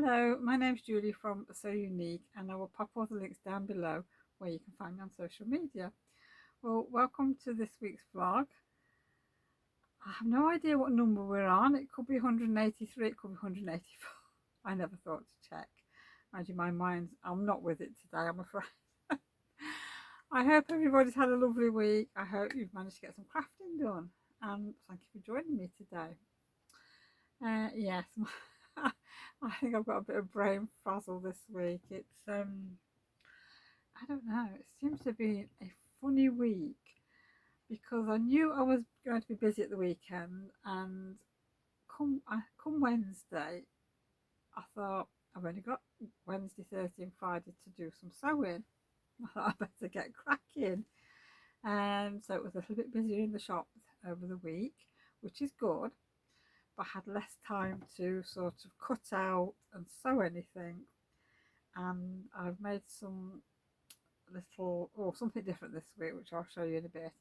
Hello, my name's Julie from Salessewunique, and I will pop all the links down below where you can find me on social media. Well, welcome to this week's vlog. I have no idea what number we're on. It could be 183, it could be 184. I never thought to check. Mind you, I'm not with it today, I'm afraid. I hope everybody's had a lovely week. I hope you've managed to get some crafting done, and thank you for joining me today. Yes, I think I've got a bit of brain frazzle this week. I don't know, it seems to be a funny week because I knew I was going to be busy at the weekend, and come Wednesday, I thought I've only got Wednesday, Thursday, and Friday to do some sewing. I thought I better get cracking, and so it was a little bit busier in the shop over the week, which is good. But I had less time to sort of cut out and sew anything, and I've made some something different this week, which I'll show you in a bit,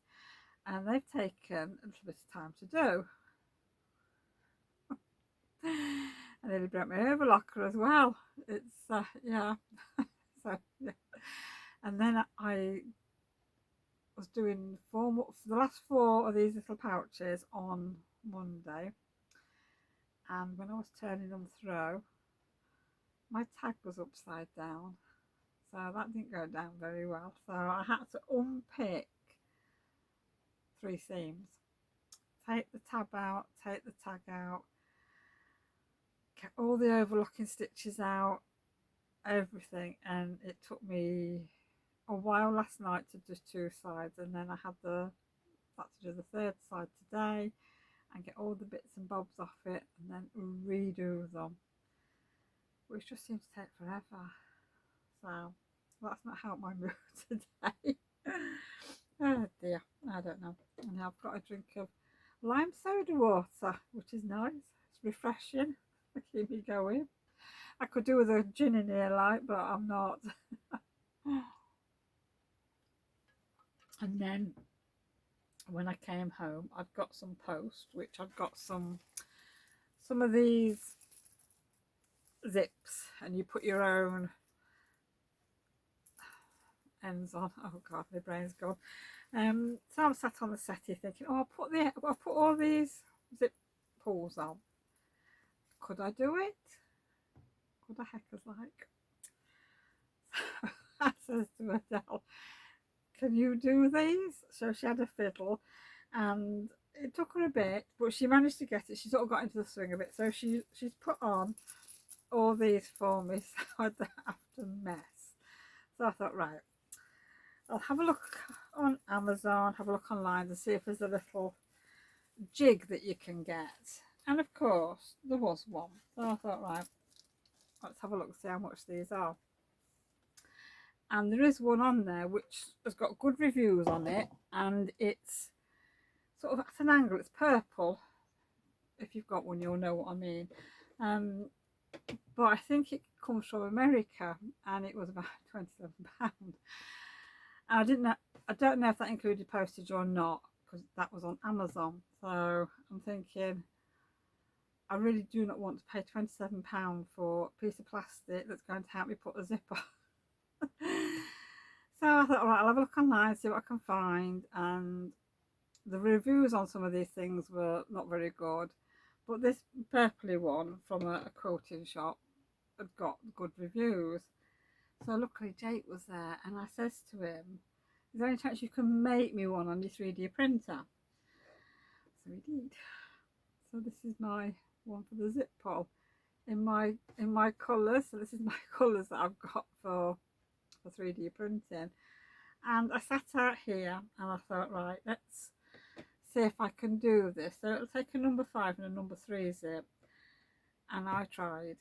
and they've taken a little bit of time to do. I nearly broke my overlocker as well. Yeah. So yeah. And then I was doing the last 4 of these little pouches on Monday, and when I was turning them through, my tag was upside down, so that didn't go down very well. So I had to unpick 3 seams, take the tab out, take the tag out, get all the overlocking stitches out, everything, and it took me a while last night to do 2 sides, and then I had to do the 3rd side today and get all the bits and bobs off it and then redo them, which just seems to take forever. So that's not helped my mood today. Oh dear, I don't know. And now I've got a drink of lime soda water, which is nice. It's refreshing. To keep me going. I could do with a gin in here, but I'm not. And then when I came home, I've got some post, which I've got some of these zips, and you put your own ends on. Oh god, my brain's gone. So I'm sat on the settee thinking, oh, I'll put all these zip pulls on. Could I do it? Could I heckers like? I says to Adele, can you do these? So she had a fiddle, and it took her a bit, but she managed to get it. She sort of got into the swing of it. So she's put on all these for me, so I don't have to mess. So I thought, right, I'll have a look on Amazon, have a look online to see if there's a little jig that you can get. And of course, there was one. So I thought, right, let's have a look, see how much these are. And there is one on there which has got good reviews on it, and it's sort of at an angle. It's purple. If you've got one, you'll know what I mean. But I think it comes from America, and it was about £27. I don't know if that included postage or not, because that was on Amazon. So I'm thinking, I really do not want to pay £27 for a piece of plastic that's going to help me put a zip on. So I thought, all right, I'll have a look online, see what I can find. And the reviews on some of these things were not very good, but this purpley one from a quilting shop had got good reviews. So luckily Jake was there, and I says to him, is there any chance you can make me one on your 3D printer? So he did. So this is my one for the zip pull in my colours. So this is my colours that I've got for 3D printing. And I sat out here and I thought, right, let's see if I can do this. So it'll take a number 5 and a number 3 zip. And I tried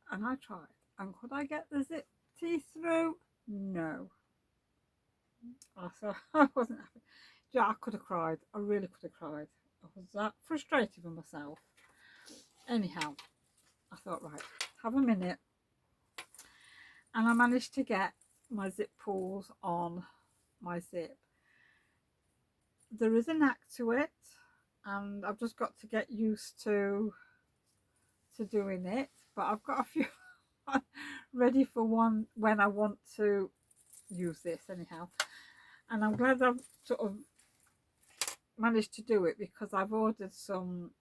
and I tried. And could I get the zip teeth through? No. So I wasn't happy. Yeah, I could have cried. I really could have cried. I was that frustrated with myself. Anyhow, I thought, right, have a minute. And I managed to get my zip pulls on my zip. There is a knack to it, and I've just got to get used to doing it. But I've got a few ready for one when I want to use this anyhow. And I'm glad I've sort of managed to do it, because I've ordered some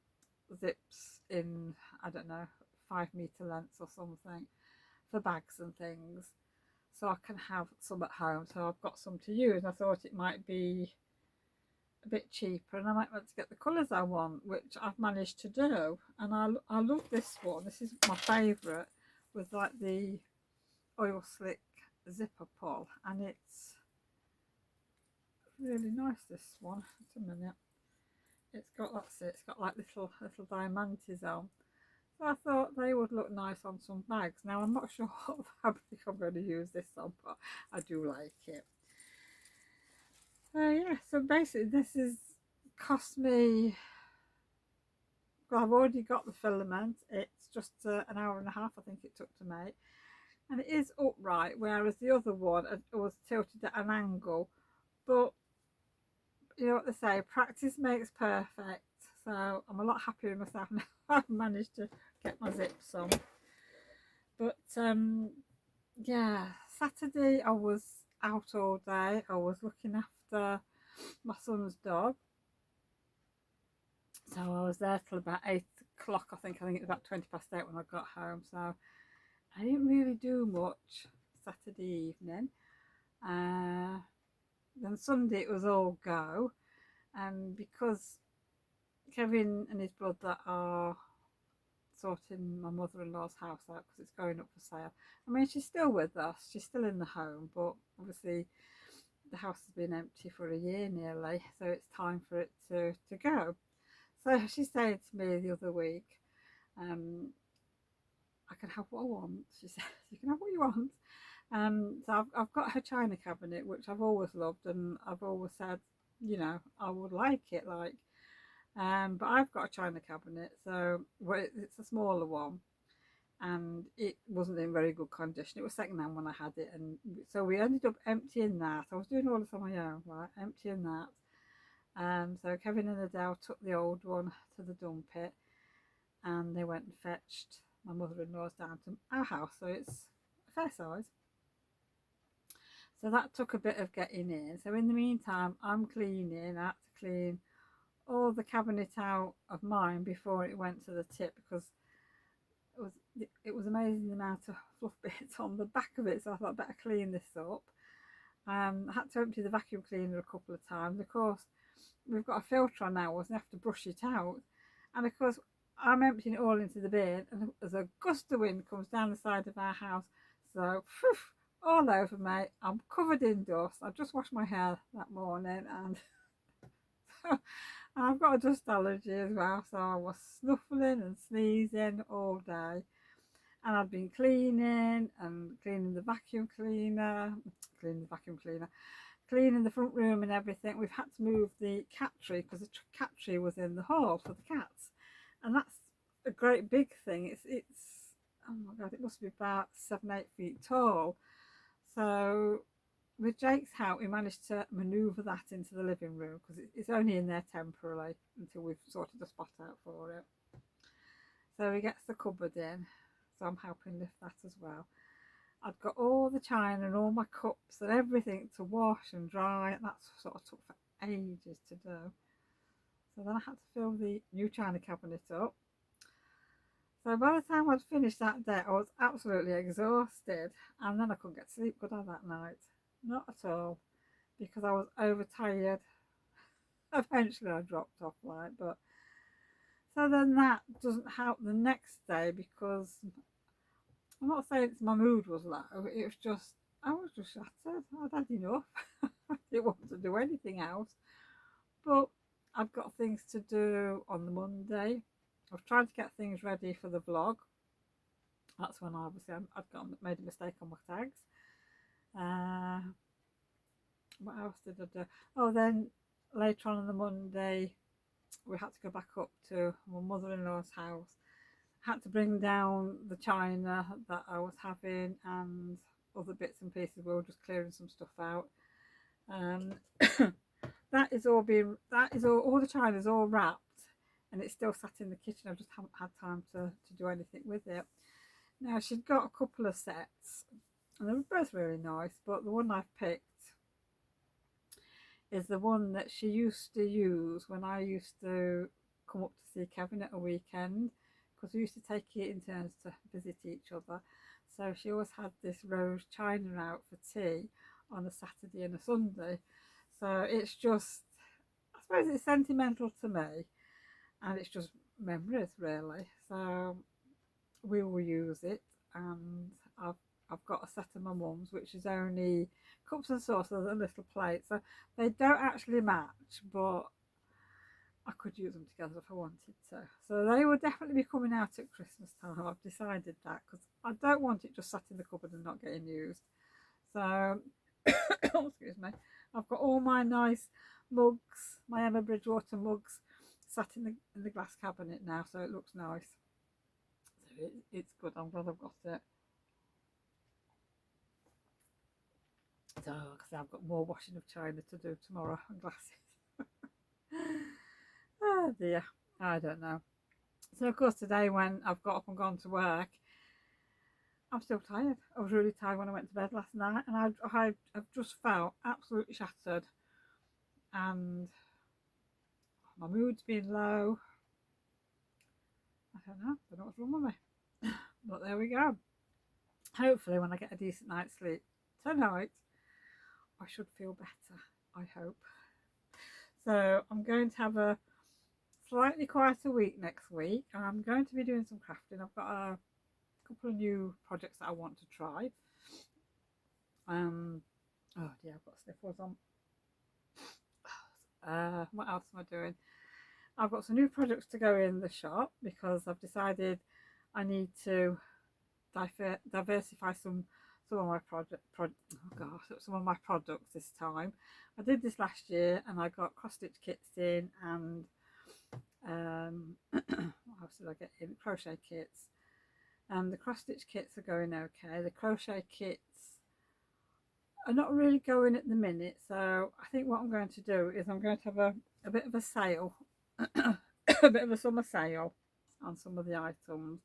zips in, I don't know, 5 meter lengths or something for bags and things, so I can have some at home. So I've got some to use. I thought it might be a bit cheaper and I might want to get the colours I want, which I've managed to do. And I love this one. This is my favourite, with like the oil slick zipper pull, and it's really nice, this one. Just a minute. It's got, that's it, it's got like little diamantes on. So I thought they would look nice on some bags. Now I'm not sure what fabric I'm going to use this on, but I do like it. Yeah, so basically this is cost me, well, I've already got the filament. It's just an hour and a half I think it took to make, and it is upright, whereas the other one was tilted at an angle. But you know what they say, practice makes perfect. So I'm a lot happier with myself now. I've managed to get my zips on. But yeah, Saturday I was out all day. I was looking after my son's dog. So I was there till about 8 o'clock, I think. I think it was about 20 past 8 when I got home. So I didn't really do much Saturday evening. Then Sunday it was all go. And because Kevin and his brother are sorting my mother-in-law's house out because it's going up for sale. I mean, she's still with us, she's still in the home, but obviously the house has been empty for a year nearly, so it's time for it to go. So she said to me the other week, I can have what I want. She says, you can have what you want. So I've got her china cabinet, which I've always loved, and I've always said, you know, I would like it, like, but I've got a china cabinet, so well, it's a smaller one, and it wasn't in very good condition. It was second hand when I had it, and so we ended up emptying that. I was doing all this on my own, right, emptying that. So Kevin and Adele took the old one to the dump pit, and they went and fetched my mother-in-law's down to our house, so it's a fair size. So that took a bit of getting in. So in the meantime, I'm cleaning. I had to clean all the cabinet out of mine before it went to the tip, because it was amazing the amount of fluff bits on the back of it. So I thought I'd better clean this up. I had to empty the vacuum cleaner a couple of times. Of course, we've got a filter on now, so I have to brush it out. And of course, I'm emptying it all into the bin, and as a gust of wind comes down the side of our house, so phew, all over me. I'm covered in dust. I just washed my hair that morning, and I've got a dust allergy as well, so I was snuffling and sneezing all day. And I've been cleaning the vacuum cleaner, cleaning the front room and everything. We've had to move the cat tree because the cat tree was in the hall for the cats, and that's a great big thing. It's oh my god, it must be about 7-8 feet tall. So with Jake's help, we managed to manoeuvre that into the living room, because it's only in there temporarily until we've sorted a spot out for it. So he gets the cupboard in, so I'm helping lift that as well. I'd got all the china and all my cups and everything to wash and dry, and that sort of took for ages to do. So then I had to fill the new china cabinet up. So by the time I'd finished that day, I was absolutely exhausted, and then I couldn't get sleep, could I, that night? Not at all, because I was overtired. Eventually I dropped off, like, but so then that doesn't help the next day, because I'm not saying my mood was low, it was just, I was just shattered. I'd had enough. I didn't want to do anything else. But I've got things to do on the Monday. I was trying to get things ready for the vlog. That's when obviously I'd made a mistake on my tags. What else did I do? Oh, then later on the Monday, we had to go back up to my mother-in-law's house. I had to bring down the china that I was having and other bits and pieces. We were just clearing some stuff out. That is all the china's all wrapped, and it's still sat in the kitchen. I just haven't had time to do anything with it. Now she'd got a couple of sets and they were both really nice, but the one I've picked is the one that she used to use when I used to come up to see Kevin at a weekend, because we used to take it in turns to visit each other. So she always had this rose china out for tea on a Saturday and a Sunday. So it's just, I suppose it's sentimental to me, and it's just memories really. So we will use it, and I've got a set of my mum's, which is only cups and saucers and little plates. So they don't actually match, but I could use them together if I wanted to. So they will definitely be coming out at Christmas time. I've decided that, because I don't want it just sat in the cupboard and not getting used. So, excuse me, I've got all my nice mugs, my Emma Bridgewater mugs, sat in the glass cabinet now, so it looks nice. So it's good. I'm glad I've got it. So, because I've got more washing of china to do tomorrow and glasses. Oh dear, I don't know. So of course today when I've got up and gone to work, I'm still tired. I was really tired when I went to bed last night, and I've just felt absolutely shattered, and my mood's been low. I don't know what's wrong with me. But there we go. Hopefully when I get a decent night's sleep tonight, I should feel better, I hope. So I'm going to have a slightly quieter week next week. I'm going to be doing some crafting. I've got a couple of new projects that I want to try. Oh dear, I've got sniffles on. What else am I doing? I've got some new projects to go in the shop, because I've decided I need to diversify some of my some of my products this time. I did this last year, and I got cross stitch kits in, and what else did I get in? Crochet kits. The cross stitch kits are going okay. The crochet kits are not really going at the minute, so I think what I'm going to do is I'm going to have a bit of a sale, a bit of a summer sale on some of the items,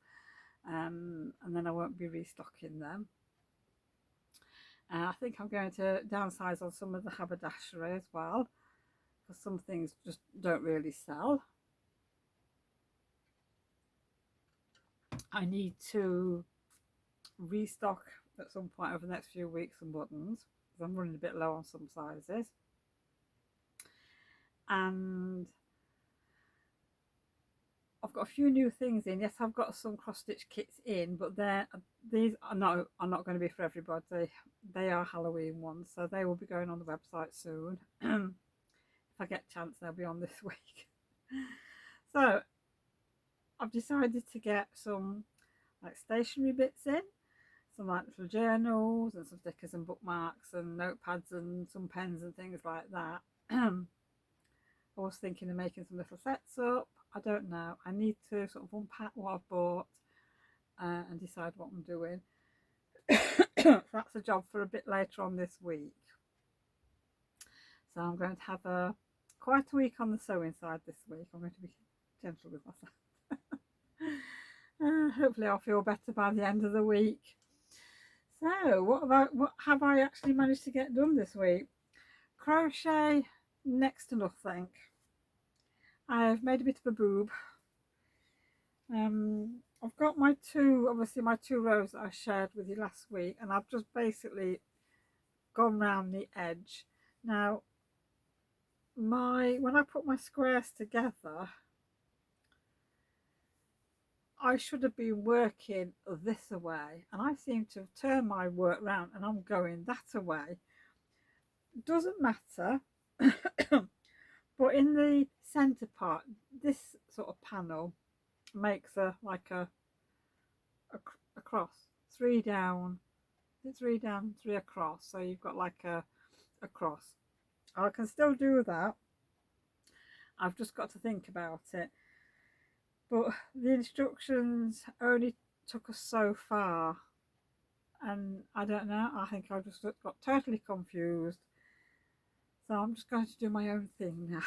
and then I won't be restocking them. I think I'm going to downsize on some of the haberdashery as well, because some things just don't really sell. I need to restock at some point over the next few weeks some buttons, because I'm running a bit low on some sizes. And I've got a few new things in. Yes, I've got some cross stitch kits in, but these are not going to be for everybody. They are Halloween ones, so they will be going on the website soon. If I get a chance, they'll be on this week. So I've decided to get some like stationery bits in, some like little journals and some stickers and bookmarks and notepads and some pens and things like that. I was thinking of making some little sets up. I don't know. I need to sort of unpack what I've bought and decide what I'm doing. So that's a job for a bit later on this week. So I'm going to have quite a week on the sewing side this week. I'm going to be gentle with myself. Hopefully I'll feel better by the end of the week. So what have I actually managed to get done this week? Crochet, next to nothing. I've made a bit of a boob. I've got my two rows that I shared with you last week, and I've just basically gone round the edge. Now, when I put my squares together, I should have been working this away, and I seem to have turned my work round and I'm going that away. Doesn't matter. But in the center part, this sort of panel makes a cross, 3 down, 3 down, 3 across. So you've got like a cross. I can still do that. I've just got to think about it. But the instructions only took us so far, and I don't know. I think I just got totally confused. So I'm just going to do my own thing now.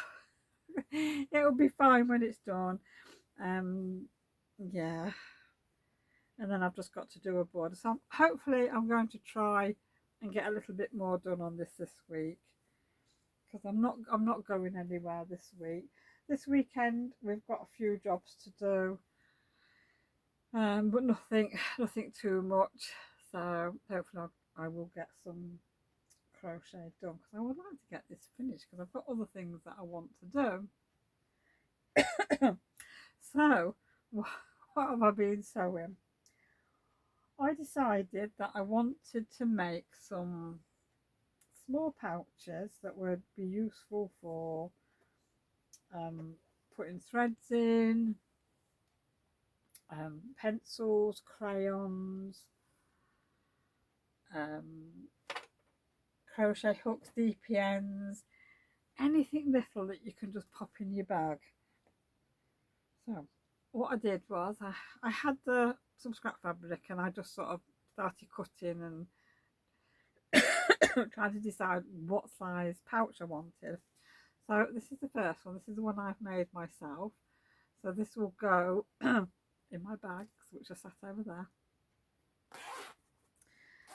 It'll be fine when it's done. Yeah. and then I've just got to do a border. So hopefully I'm going to try and get a little bit more done on this week, because I'm not going anywhere this week. This weekend we've got a few jobs to do, but nothing too much. So hopefully I will get some crochet done, because I would like to get this finished, because I've got other things that I want to do. So what have I been sewing? I decided that I wanted to make some small pouches that would be useful for putting threads in, pencils, crayons, crochet hooks, DPNs, anything little that you can just pop in your bag. So what I did was I had some scrap fabric, and I just sort of started cutting and trying to decide what size pouch I wanted. So this is the first one. This is the one I've made myself. So this will go in my bags, which are sat over there,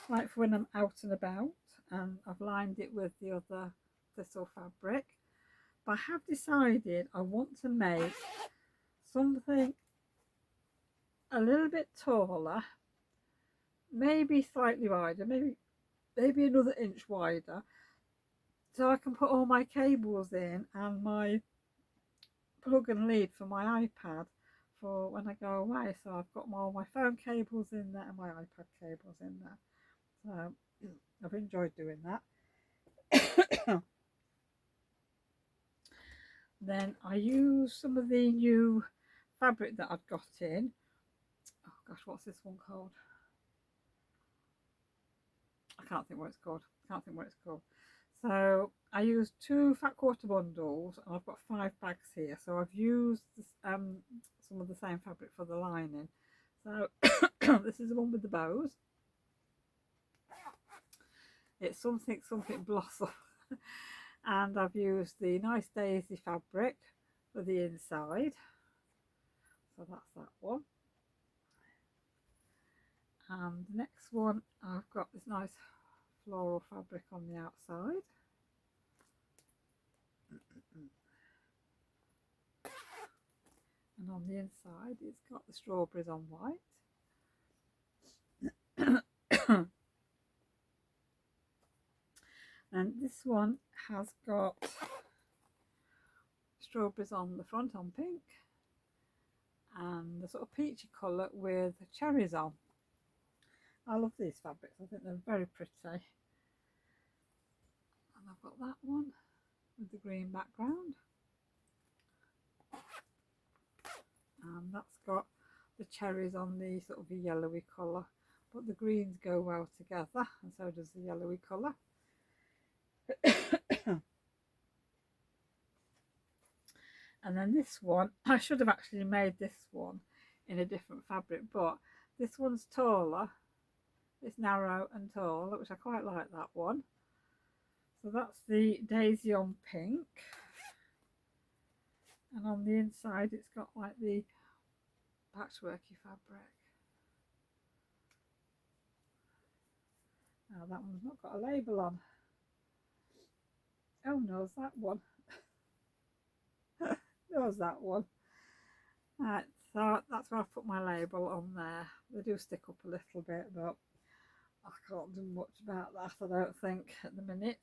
like for when I'm out and about, and I've lined it with the other thistle fabric. But I have decided I want to make something a little bit taller, maybe slightly wider, maybe another inch wider, so I can put all my cables in and my plug and lead for my iPad for when I go away. So I've got all my phone cables in there and my iPad cables in there. So I've enjoyed doing that. Then I use some of the new fabric that I've got in. Oh gosh, what's this one called? I can't think what it's called. So I used 2 fat quarter bundles, and I've got 5 bags here. So I've used some of the same fabric for the lining. So this is the one with the bows. It's something blossom. And I've used the nice daisy fabric for the inside. So that's that one. And the next one, I've got this nice floral fabric on the outside. And on the inside it's got the strawberries on white. And this one has got strawberries on the front on pink, and the sort of peachy colour with cherries on. I love these fabrics, I think they're very pretty. And I've got that one with the green background, and that's got the cherries on the sort of a yellowy colour, but the greens go well together, and so does the yellowy colour. And then this one, I should have actually made this one in a different fabric, but this one's taller, it's narrow and tall, which I quite like that one. So that's the daisy on pink, and on the inside it's got like the patchworky fabric. Now that one's not got a label on. Oh no, it's that one. There's that one. Right, so that's where I've put my label on there. They do stick up a little bit, but I can't do much about that, I don't think, at the minute.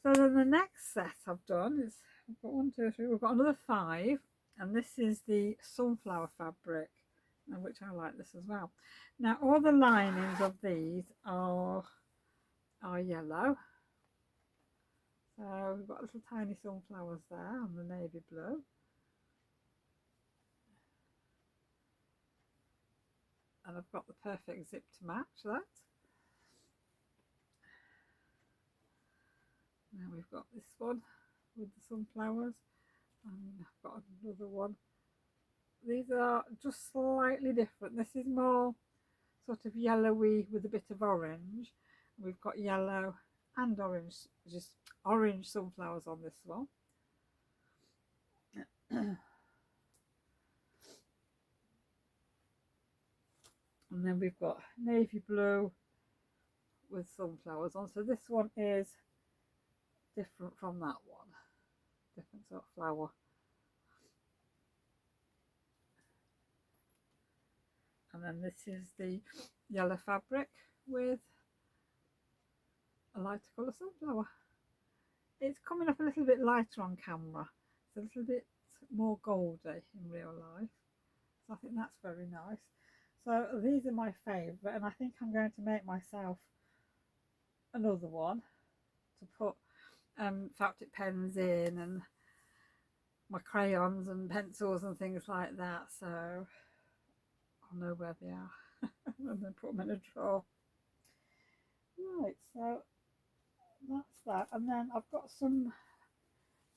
So then the next set I've done is, we've got 1, 2, 3, we've got another 5, and this is the sunflower fabric, and which I like this as well. Now all the linings of these are yellow. So we've got little tiny sunflowers there on the navy blue. And I've got the perfect zip to match that. Now we've got this one with the sunflowers, and I've got another one. These are just slightly different. This is more sort of yellowy with a bit of orange. We've got yellow and orange, just orange sunflowers on this one. And then we've got navy blue with sunflowers on. So this one is different from that one, different sort of flower. And then this is the yellow fabric with a lighter colour sunflower. It's coming up a little bit lighter on camera. It's a little bit more goldy in real life. So I think that's very nice. So these are my favourite, and I think I'm going to make myself another one to put felt tip pens in and my crayons and pencils and things like that. So I'll know where they are and then put them in a drawer. Right, so that's that. And then I've got some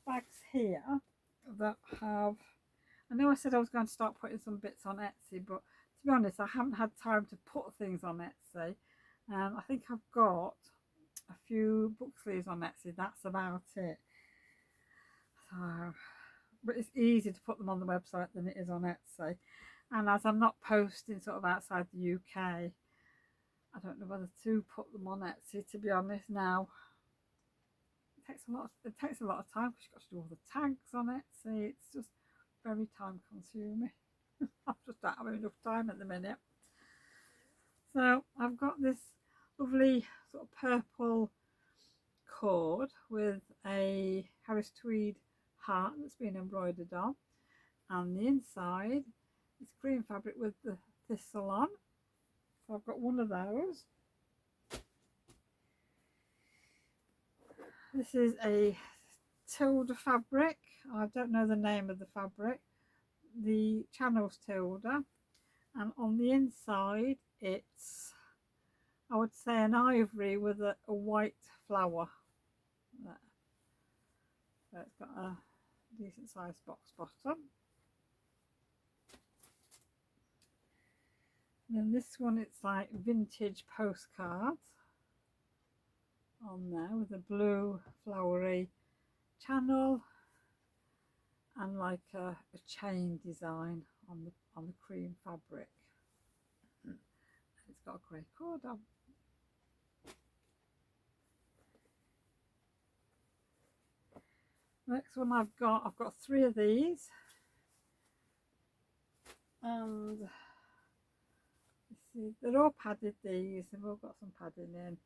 bags here that have, I know I said I was going to start putting some bits on Etsy, but to be honest I haven't had time to put things on Etsy. I think I've got a few book sleeves on Etsy, that's about it. So, but it's easier to put them on the website than it is on Etsy. And as I'm not posting sort of outside the UK, I don't know whether to put them on Etsy, to be honest now. It takes a lot of time because you've got to do all the tags on Etsy. It's just very time consuming. I just don't have enough time at the minute. So I've got this lovely sort of purple cord with a Harris Tweed heart that's been embroidered on, and the inside is green fabric with the thistle on. So I've got one of those. This is a Tilda fabric. I don't know the name of the fabric. The channel's Tilda, and on the inside it's, I would say, an ivory with a white flower there. So it's got a decent sized box bottom. And then this one, it's like vintage postcards on there with a blue flowery channel and like a chain design on the cream fabric. It's got a grey cord on. Next one I've got three of these, and see, they're all padded, these, they've all got some padding in.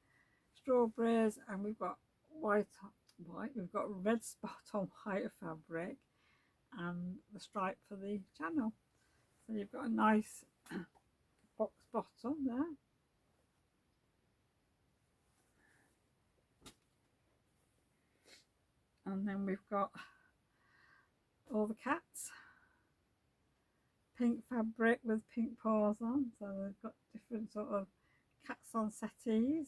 Strawberries, and we've got we've got red spot on white fabric and the stripe for the channel. So you've got a nice box bottom there. And then we've got all the cats, pink fabric with pink paws on, so they've got different sort of cats on settees.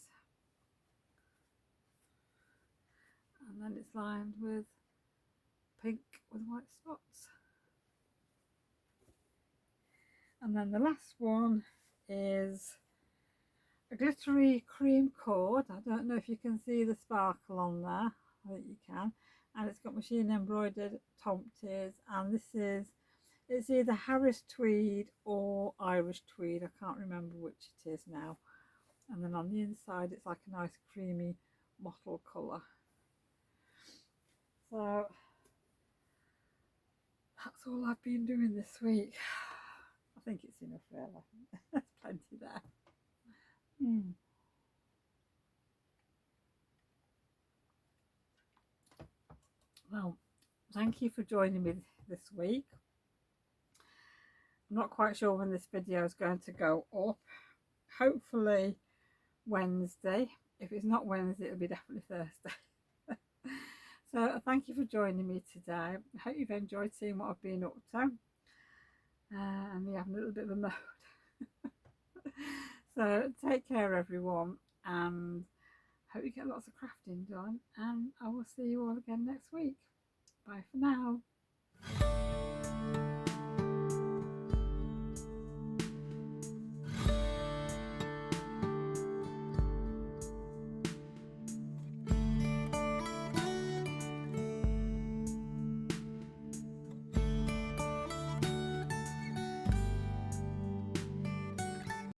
And then it's lined with pink with white spots. And then the last one is a glittery cream cord. I don't know if you can see the sparkle on there. I think you can. And it's got machine embroidered tomties, and this is, it's either Harris Tweed or Irish Tweed, I can't remember which it is now. And then on the inside it's like a nice creamy mottle colour. So that's all I've been doing this week. I think it's enough really. There's plenty there. Well, thank you for joining me this week. I'm not quite sure when this video is going to go up. Hopefully Wednesday. If it's not Wednesday, it'll be definitely Thursday. So thank you for joining me today. I hope you've enjoyed seeing what I've been up to. And me having a little bit of a mood. So take care everyone, and hope you get lots of crafting done, and I will see you all again next week. Bye for now.